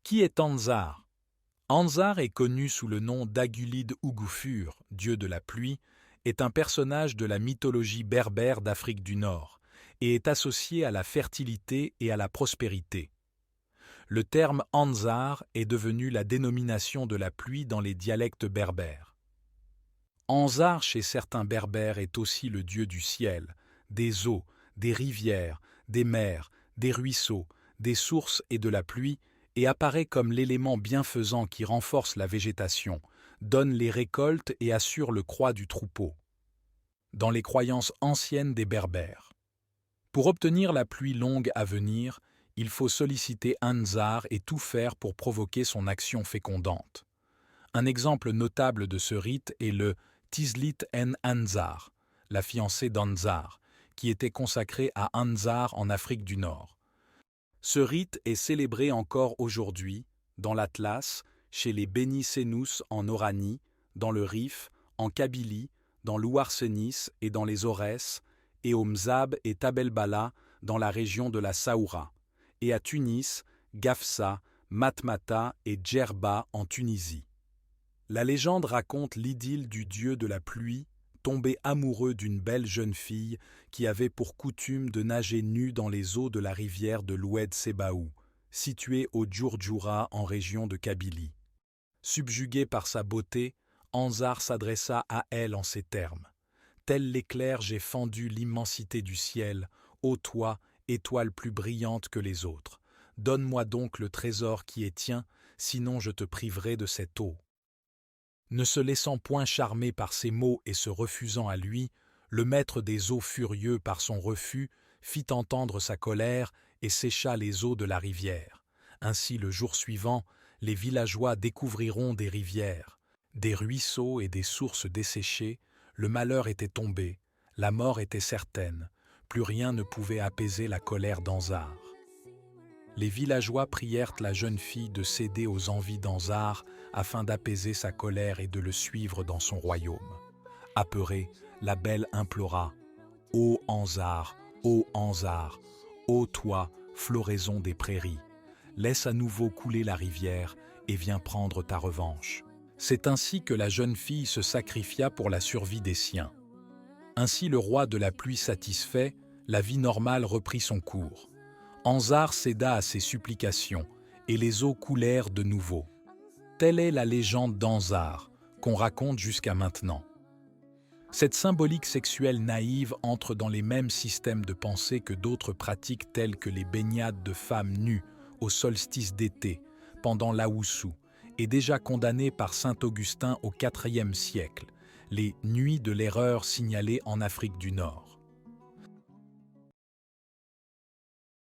Qui est Anzar? Anzar est connu sous le nom d'Agulid Ougufur, dieu de la pluie, est un personnage de la mythologie berbère d'Afrique du Nord et est associé à la fertilité et à la prospérité. Le terme Anzar est devenu la dénomination de la pluie dans les dialectes berbères. Anzar chez certains berbères est aussi le dieu du ciel, des eaux, des rivières, des mers, des ruisseaux, des sources et de la pluie, et apparaît comme l'élément bienfaisant qui renforce la végétation, donne les récoltes et assure le croît du troupeau. Dans les croyances anciennes des Berbères. Pour obtenir la pluie longue à venir, il faut solliciter Anzar et tout faire pour provoquer son action fécondante. Un exemple notable de ce rite est le Tizlit en Anzar, la fiancée d'Anzar, qui était consacrée à Anzar en Afrique du Nord. Ce rite est célébré encore aujourd'hui, dans l'Atlas, chez les Beni Sénous en Oranie, dans le Rif, en Kabylie, dans l'Ouarsenis et dans les Aurès, et au Mzab et Tabelbala dans la région de la Saoura, et à Tunis, Gafsa, Matmata et Djerba en Tunisie. La légende raconte l'idylle du dieu de la pluie, tombé amoureux d'une belle jeune fille qui avait pour coutume de nager nue dans les eaux de la rivière de l'Oued Sebaou, située au Djourdjoura en région de Kabylie. Subjugué par sa beauté, Anzar s'adressa à elle en ces termes. « Tel l'éclair j'ai fendu l'immensité du ciel, ô toi, étoile plus brillante que les autres. Donne-moi donc le trésor qui est tien, sinon je te priverai de cette eau. » Ne se laissant point charmer par ces mots et se refusant à lui, le maître des eaux furieux par son refus fit entendre sa colère et sécha les eaux de la rivière. Ainsi le jour suivant, les villageois découvriront des rivières, des ruisseaux et des sources desséchées, le malheur était tombé, la mort était certaine, plus rien ne pouvait apaiser la colère d'Anzar. Les villageois prièrent la jeune fille de céder aux envies d'Anzar afin d'apaiser sa colère et de le suivre dans son royaume. Apeurée, la belle implora « Ô Anzar, ô toi, floraison des prairies, laisse à nouveau couler la rivière et viens prendre ta revanche. » C'est ainsi que la jeune fille se sacrifia pour la survie des siens. Ainsi le roi de la pluie satisfait, la vie normale reprit son cours. Anzar céda à ses supplications, et les eaux coulèrent de nouveau. Telle est la légende d'Anzar, qu'on raconte jusqu'à maintenant. Cette symbolique sexuelle naïve entre dans les mêmes systèmes de pensée que d'autres pratiques telles que les baignades de femmes nues au solstice d'été, pendant l'Aoussou, est déjà condamnée par saint Augustin au IVe siècle, les nuits de l'erreur signalées en Afrique du Nord.